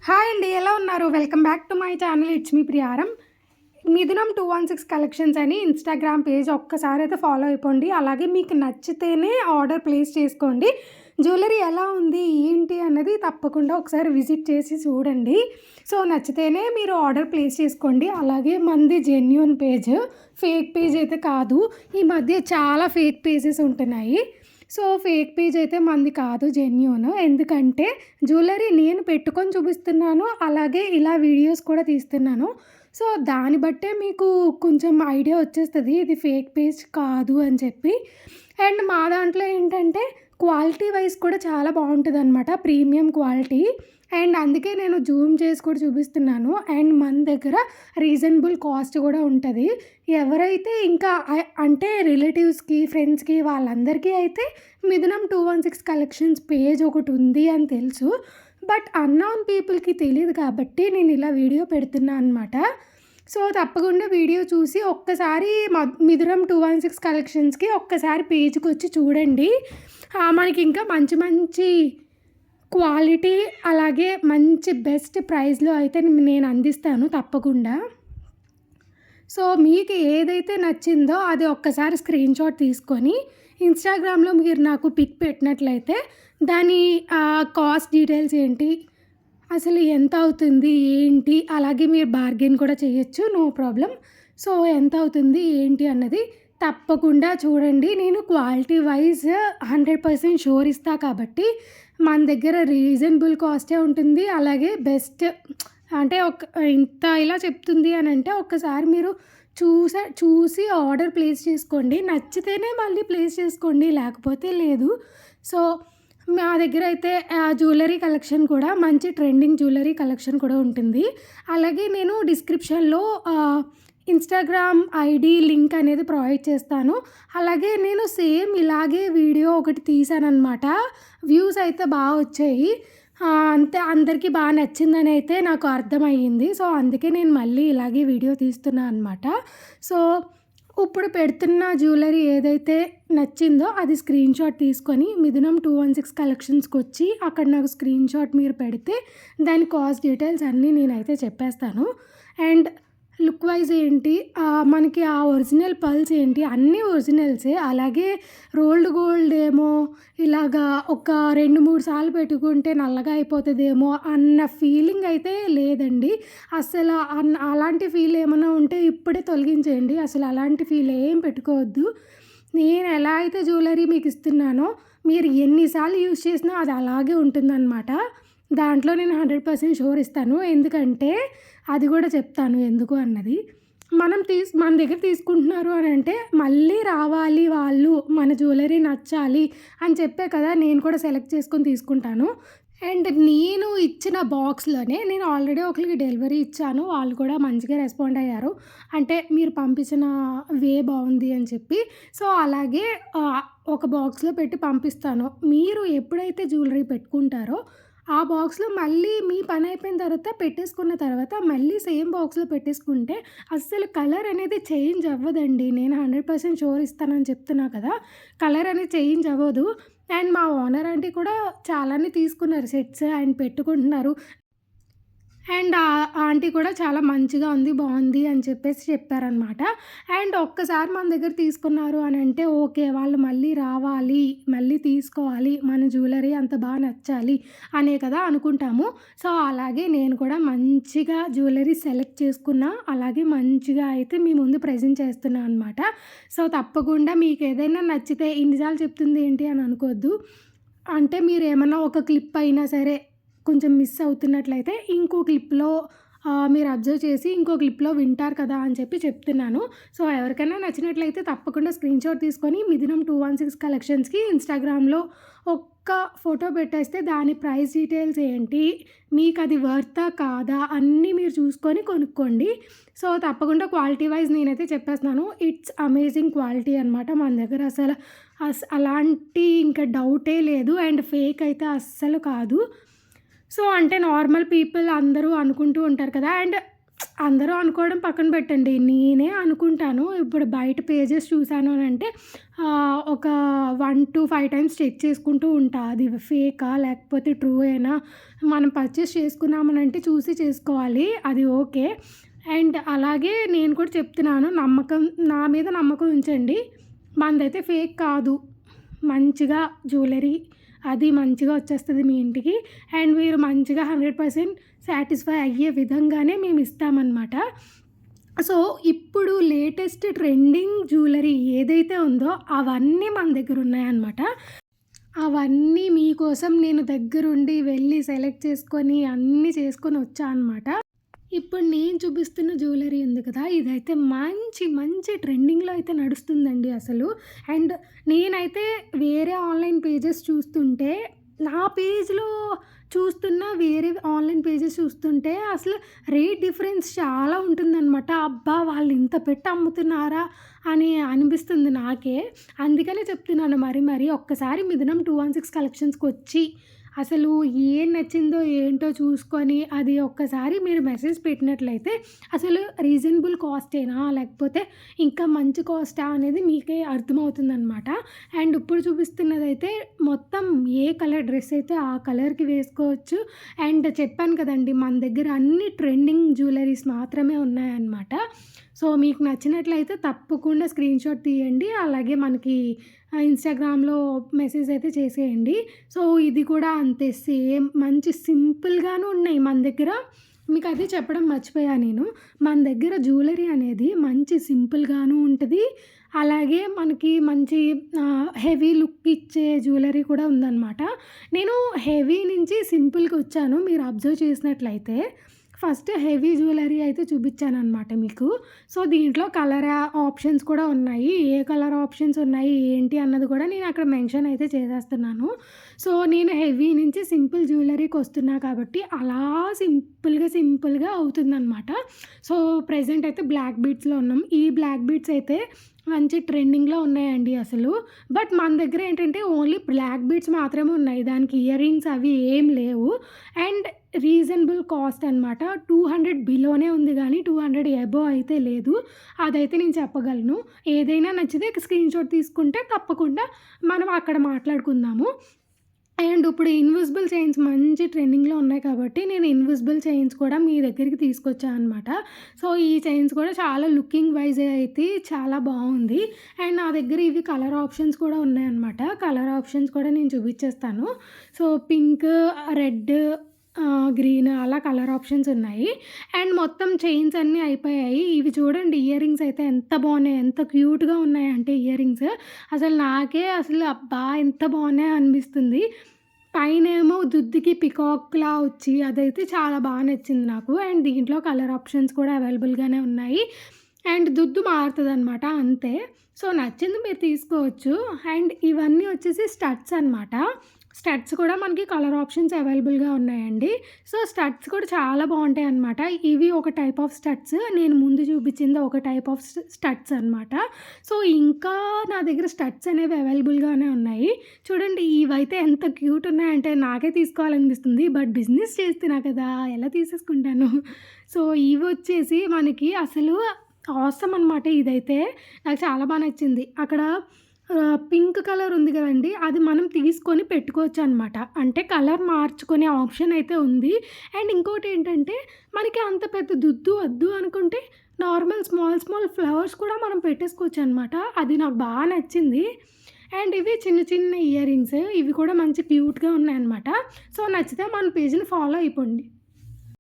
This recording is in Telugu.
హాయ్ అండి, ఎలా ఉన్నారు? Welcome back to my channel. It's me Priyaram. Mithunam 216 collections అని ఇన్స్టాగ్రామ్ పేజ్ ఒక్కసారి అయితే ఫాలో అయిపోండి. అలాగే మీకు నచ్చితేనే ఆర్డర్ ప్లేస్ చేసుకోండి. జ్యువెలరీ ఎలా ఉంది ఏంటి అన్నది తప్పకుండా ఒకసారి విజిట్ చేసి చూడండి. సో నచ్చితేనే మీరు ఆర్డర్ ప్లేస్ చేసుకోండి. అలాగే మంది జెన్యూన్ పేజ్, ఫేక్ పేజ్ అయితే కాదు. ఈ మధ్య చాలా ఫేక్ పేజెస్ ఉంటున్నాయి. సో ఫేక్ పేజ్ అయితే మంది కాదు, జెన్యూన్. ఎందుకంటే జ్యువెలరీ నేను పెట్టుకొని చూపిస్తున్నాను, అలాగే ఇలా వీడియోస్ కూడా తీస్తున్నాను. సో దాన్ని బట్టే మీకు కొంచెం ఐడియా వచ్చేస్తుంది ఇది ఫేక్ పేజ్ కాదు అని చెప్పి. అండ్ మా దాంట్లో ఏంటంటే క్వాలిటీ వైజ్ కూడా చాలా బాగుంటుందన్నమాట, ప్రీమియం క్వాలిటీ. అండ్ అందుకే నేను జూమ్ చేసి కూడా చూపిస్తున్నాను. అండ్ మన దగ్గర రీజనబుల్ కాస్ట్ కూడా ఉంటుంది. ఎవరైతే ఇంకా అంటే రిలేటివ్స్కి, ఫ్రెండ్స్కి వాళ్ళందరికీ అయితే మిథునం 216 కలెక్షన్స్ పేజ్ ఒకటి ఉంది అని తెలుసు. బట్ అన్నోన్ పీపుల్కి తెలియదు కాబట్టి నేను ఇలా వీడియో పెడుతున్నా అనమాట. సో తప్పకుండా వీడియో చూసి ఒక్కసారి మిథునం 216 కలెక్షన్స్కి ఒక్కసారి పేజ్కి వచ్చి చూడండి. మనకి ఇంకా మంచి మంచి క్వాలిటీ అలాగే మంచి బెస్ట్ ప్రైస్లో అయితే నేను అందిస్తాను తప్పకుండా. సో మీకు ఏదైతే నచ్చిందో అది ఒక్కసారి స్క్రీన్ షాట్ తీసుకొని ఇన్స్టాగ్రామ్లో మీరు నాకు పిక్ పెట్టినట్లయితే దాని కాస్ట్ డీటెయిల్స్ ఏంటి, అసలు ఎంత అవుతుంది ఏంటి, అలాగే మీరు బార్గెన్ కూడా చేయొచ్చు, నో ప్రాబ్లం. సో ఎంత అవుతుంది ఏంటి అన్నది తప్పకుండా చూడండి. నేను క్వాలిటీ వైజ్ 100% షూర్ ఇస్తా కాబట్టి మన దగ్గర రీజనబుల్ కాస్టే ఉంటుంది. అలాగే బెస్ట్ అంటే ఇంత ఇలా చెప్తుంది అని అంటే ఒక్కసారి మీరు చూసి ఆర్డర్ ప్లేస్ చేసుకోండి. నచ్చితేనే మళ్ళీ ప్లేస్ చేసుకోండి, లేకపోతే లేదు. సో మా దగ్గర అయితే జ్యువెలరీ కలెక్షన్ కూడా మంచి ట్రెండింగ్ జ్యువెలరీ కలెక్షన్ కూడా ఉంటుంది. అలాగే నేను డిస్క్రిప్షన్లో ఇన్స్టాగ్రామ్ ఐడి లింక్ అనేది ప్రొవైడ్ చేస్తాను. అలాగే నేను సేమ్ ఇలాగే వీడియో ఒకటి తీసానన్నమాట. వ్యూస్ అయితే బాగా వచ్చాయి. అంతే, అందరికీ బాగా నచ్చిందని అయితే నాకు అర్థమయ్యింది. సో అందుకే నేను మళ్ళీ ఇలాగే వీడియో తీస్తున్నాను అనమాట. సో ఇప్పుడు పెడుతున్న జ్యువెలరీ ఏదైతే నచ్చిందో అది స్క్రీన్ షాట్ తీసుకొని మిథునం 216 కలెక్షన్స్కి వచ్చి అక్కడ నాకు స్క్రీన్ షాట్ మీరు పెడితే దాని కాస్ట్ డీటెయిల్స్ అన్నీ నేనైతే చెప్పేస్తాను. అండ్ లుక్ వైజ్ ఏంటి, మనకి ఆ ఒరిజినల్ పల్స్ ఏంటి, అన్నీ ఒరిజినల్సే. అలాగే రోల్డ్ గోల్డ్ ఏమో ఇలాగా ఒక 2-3 సార్లు పెట్టుకుంటే నల్లగా అయిపోతుందేమో అన్న ఫీలింగ్ అయితే లేదండి. అసలు అలాంటి ఫీల్ ఏమైనా ఉంటే ఇప్పుడే తొలగించేయండి. అసలు అలాంటి ఫీల్ ఏం పెట్టుకోవద్దు. నేను ఎలా అయితే జ్యువెలరీ మీకు ఇస్తున్నానో మీరు ఎన్నిసార్లు యూజ్ చేసినా అది అలాగే ఉంటుందన్నమాట. దాంట్లో నేను 100% షూర్ ఇస్తాను. ఎందుకంటే అది కూడా చెప్తాను ఎందుకు అన్నది. మన దగ్గర తీసుకుంటున్నారు అని అంటే మళ్ళీ రావాలి వాళ్ళు, మన జ్యువెలరీ నచ్చాలి అని చెప్పే కదా నేను కూడా సెలెక్ట్ చేసుకొని తీసుకుంటాను. అండ్ నేను ఇచ్చిన బాక్స్లోనే నేను ఆల్రెడీ ఒకరికి డెలివరీ ఇచ్చాను. వాళ్ళు కూడా మంచిగా రెస్పాండ్ అయ్యారు. అంటే మీరు పంపించిన వే బాగుంది అని చెప్పి. సో అలాగే ఒక బాక్స్లో పెట్టి పంపిస్తాను. మీరు ఎప్పుడైతే జ్యువెలరీ పెట్టుకుంటారో ఆ బాక్స్లో మళ్ళీ మీ పని అయిపోయిన తర్వాత పెట్టేసుకున్న తర్వాత మళ్ళీ సేమ్ బాక్స్లో పెట్టేసుకుంటే అస్సలు కలర్ అనేది చేంజ్ అవ్వదండి. నేను 100% షూర్ ఇస్తానని చెప్తున్నా కదా, కలర్ అనేది చేంజ్ అవ్వదు. అండ్ మా ఓనర్ ఆంటీ కూడా చాలానే తీసుకున్నారు సెట్స్ అండ్ పెట్టుకుంటున్నారు. అండ్ ఆంటీ కూడా చాలా మంచిగా ఉంది, బాగుంది అని చెప్పేసి చెప్పారనమాట. అండ్ ఒక్కసారి మన దగ్గర తీసుకున్నారు అని అంటే ఓకే, వాళ్ళు మళ్ళీ రావాలి, మళ్ళీ తీసుకోవాలి, మన జ్యువెలరీ అంత బాగా నచ్చాలి అనే కదా అనుకుంటాము. సో అలాగే నేను కూడా మంచిగా జ్యువెలరీ సెలెక్ట్ చేసుకున్నా, అలాగే మంచిగా అయితే మీ ముందు ప్రజెంట్ చేస్తున్నాను అనమాట. సో తప్పకుండా మీకు ఏదైనా నచ్చితే ఇన్నిసార్లు చెప్తుంది ఏంటి అని అనుకోవద్దు. అంటే మీరు ఏమన్నా ఒక క్లిప్ అయినా సరే కొంచెం మిస్ అవుతున్నట్లయితే ఇంకో క్లిప్లో మీరు అబ్జర్వ్ చేసి ఇంకో క్లిప్లో వింటారు కదా అని చెప్పి చెప్తున్నాను. సో ఎవరికైనా నచ్చినట్లయితే తప్పకుండా స్క్రీన్ షాట్ తీసుకొని మిథునం 216 కలెక్షన్స్కి ఇన్స్టాగ్రామ్లో ఒక్క ఫోటో పెట్టేస్తే దాని ప్రైస్ డీటెయిల్స్ ఏంటి, మీకు అది వర్తా కాదా అన్నీ మీరు చూసుకొని కొనుక్కోండి. సో తప్పకుండా క్వాలిటీ వైజ్ నేనైతే చెప్పేస్తున్నాను. ఇట్స్ అమేజింగ్ క్వాలిటీ అనమాట. మన దగ్గర అసలు అలాంటి ఇంకా డౌటే లేదు. అండ్ ఫేక్ అయితే అస్సలు కాదు. సో అంటే నార్మల్ పీపుల్ అందరూ అనుకుంటూ ఉంటారు కదా. అండ్ అందరూ అనుకోవడం పక్కన పెట్టండి. నేనే అనుకుంటాను. ఇప్పుడు బయట పేజెస్ చూసాను అనంటే ఒక 1-5 టైమ్స్ చెక్ చేసుకుంటూ ఉంటా. అది ఫేకా లేకపోతే ట్రూయేనా? మనం పర్చేస్ చేసుకున్నామనంటే చూసి చేసుకోవాలి. అది ఓకే. అండ్ అలాగే నేను కూడా చెప్తున్నాను. నా మీద నమ్మకం ఉంచండి. మనదైతే ఫేక్ కాదు. మంచిగా జ్యువెలరీ అది మంచిగా వచ్చేస్తది మీ ఇంటికి. అండ్ మీరు మంచిగా 100% సాటిస్ఫై అయ్యే విధంగానే మేము ఇస్తామనమాట. సో, ఇప్పుడు లేటెస్ట్ ట్రెండింగ్ జ్యువెలరీ ఏదైతే ఉందో అవన్నీ మన దగ్గర ఉన్నాయన్నమాట. అవన్నీ మీకోసం నేను దగ్గరుండి వెళ్ళి సెలెక్ట్ చేసుకొని అన్నీ చేసుకొని వచ్చా అనమాట. ఇప్పుడు నేను చూపిస్తున్న జ్యువెలరీ ఉంది కదా! ఇదైతే మంచి ట్రెండింగ్‌లో అయితే నడుస్తుందండి అసలు. అండ్ నేనైతే వేరే ఆన్‌లైన్ పేజెస్ చూస్తుంటే, నా పేజ్‌లో చూస్తున్న వేరే ఆన్‌లైన్ పేజెస్ చూస్తుంటే అసలు రేట్ డిఫరెన్స్ చాలా ఉంటుందనమాట. అబ్బా! వాళ్ళు ఇంత పెట్టి అమ్ముతున్నారా అని అనిపిస్తుంది నాకే. అందుకనే చెప్తున్నాను మరి ఒక్కసారి మిథునం 216 కలెక్షన్స్‌కొచ్చి అసలు ఏం నచ్చిందో ఏంటో చూసుకొని అది ఒక్కసారి మీరు మెసేజ్ పెట్టినట్లయితే అసలు రీజనబుల్ కాస్టేనా లేకపోతే ఇంకా మంచి కాస్టా అనేది మీకే అర్థమవుతుందనమాట. అండ్ ఇప్పుడు చూపిస్తున్నదైతే మొత్తం ఏ కలర్ డ్రెస్ అయితే ఆ కలర్‌కి వేసుకోవచ్చు. అండ్ చెప్పాను కదండీ మన దగ్గర అన్ని ట్రెండింగ్ జ్యువెలరీస్ మాత్రమే ఉన్నాయన్నమాట. సో, మీకు నచ్చినట్లయితే తప్పకుండా స్క్రీన్‌షాట్ తీయండి. అలాగే మనకి ఇన్‌స్టాగ్రామ్‌లో మెసేజ్ అయితే చేసేయండి. సో, ఇది కూడా అంతే సేమ్ మంచి సింపుల్‌గాను ఉన్నాయి మన దగ్గర. మీకు అదే చెప్పడం మర్చిపోయా నేను. మన దగ్గర జ్యువెలరీ అనేది మంచి సింపుల్‌గాను ఉంటది. అలాగే మనకి మంచి హెవీ లుక్ ఇచ్చే జ్యువెలరీ కూడా ఉందనమాట. నేను హెవీ నుంచి సింపుల్‌కొచ్చాను. మీరు అబ్జర్వ్ చేసినట్లయితే ఫస్ట్ హెవీ జ్యువెలరీ అయితే చూపిచ్చాననమాట మీకు. సో, దీంట్లో కలర్ ఆప్షన్స్ కూడా ఉన్నాయి. ఏ కలర్ ఆప్షన్స్ ఉన్నాయి ఏంటి అన్నది కూడా నేను అక్కడ మెన్షన్ అయితే చేసేస్తున్నాను. సో, నేను హెవీ నుంచి సింపుల్ జ్యువెలరీకొస్తున్నా కాబట్టి అలా సింపుల్‌గా అవుతుందనమాట. సో, ప్రెజెంట్ అయితే బ్లాక్ బీడ్స్‌లో ఉన్నాం. ఈ బ్లాక్ బీడ్స్ అయితే మంచి ట్రెండింగ్‌లో ఉన్నాయండి అసలు. బట్ మన దగ్గర ఏంటంటే ఓన్లీ బ్లాక్ బీడ్స్ మాత్రమే ఉన్నాయి. దానికి ఇయర్ రింగ్స్ అవి ఏం లేవు. అండ్ రీజనబుల్ కాస్ట్ అనమాట. 200 బిలోనే ఉంది గానీ 200 అబోవ్ అయితే లేదు. అదైతే నేను చెప్పగలను. ఏదైనా నచ్చితే స్క్రీన్‌షాట్ తీసుకుంటే తప్పకుండా మనం అక్కడ మాట్లాడుకుందాము. అండ్ ఇప్పుడు ఇన్విజిబుల్ చైన్స్ మంచి ట్రెండింగ్‌లో ఉన్నాయి కాబట్టి నేను ఇన్విజిబుల్ చైన్స్ కూడా మీ దగ్గరికి తీసుకొచ్చా అనమాట. సో, ఈ చైన్స్ కూడా చాలా లుకింగ్ వైస్ అయితే చాలా బావుంది. అండ్ నా దగ్గర ఇవి కలర్ ఆప్షన్స్ కూడా ఉన్నాయన్నమాట. కలర్ ఆప్షన్స్ కూడా నేను చూపిచ్చేస్తాను. సో, పింక్, రెడ్, గ్రీన్ అలా కలర్ ఆప్షన్స్ ఉన్నాయి. అండ్ మొత్తం చైన్స్ అన్నీ అయిపోయాయి. ఇవి చూడండి ఇయర్ రింగ్స్ అయితే ఎంత బావున్నాయి. ఎంత క్యూట్‌గా ఉన్నాయంటే ఇయర్ రింగ్స్. అసలు నాకే అసలు అబ్బా! ఎంత బావున్నాయో అనిపిస్తుంది. పైనేమో దుద్దుకి పికాక్‌లా వచ్చి అదైతే చాలా నచ్చింది నాకు. అండ్ దీంట్లో కలర్ ఆప్షన్స్ కూడా అవైలబుల్‌గానే ఉన్నాయి. అండ్ దుద్దు మారుతదనమాట అంతే. సో, నచ్చింది మీరు తీసుకోవచ్చు. అండ్ ఇవన్నీ వచ్చేసి స్టడ్స్ అనమాట. స్టడ్స్ కూడా మనకి కలర్ ఆప్షన్స్ అవైలబుల్‌గా ఉన్నాయండి. సో, స్టడ్స్ కూడా చాలా బావుంటాయన్నమాట. ఇవి ఒక టైప్ ఆఫ్ స్టడ్స్. నేను ముందు చూపించింది ఒక టైప్ ఆఫ్ స్టడ్స్ అనమాట. సో, ఇంకా నా దగ్గర స్టడ్స్ అనేవి అవైలబుల్‌గానే ఉన్నాయి. చూడండి ఇవైతే ఎంత క్యూట్ ఉన్నాయంటే నాకే తీసుకోవాలనిపిస్తుంది. బట్ బిజినెస్ చేస్తున్నా కదా! ఎలా తీసేసుకుంటాను. సో, ఇవొచ్చేసి మనకి అసలు ఆసమ్ అనమాట ఇదైతే. నాకు చాలా నచ్చింది. అక్కడ పింక్ కలర్ ఉంది కదండీ! అది మనం తీసుకొని పెట్టుకోవచ్చనమాట. అంటే కలర్ మార్చుకునే ఆప్షన్ అయితే ఉంది. అండ్ ఇంకోటేంటంటే మనకి అంత పెద్ద దుద్దు వద్దు అనుకుంటే నార్మల్ స్మాల్ ఫ్లవర్స్ కూడా మనం పెట్టేసుకోవచ్చనమాట. అది నాకు నచ్చింది. అండ్ ఇవి చిన్న ఇయర్ రింగ్స్. ఇవి కూడా మంచి క్యూట్‌గా ఉన్నాయన్నమాట. సో, నచ్చితే మన పేజ్‌ని ఫాలో అయిపోండి.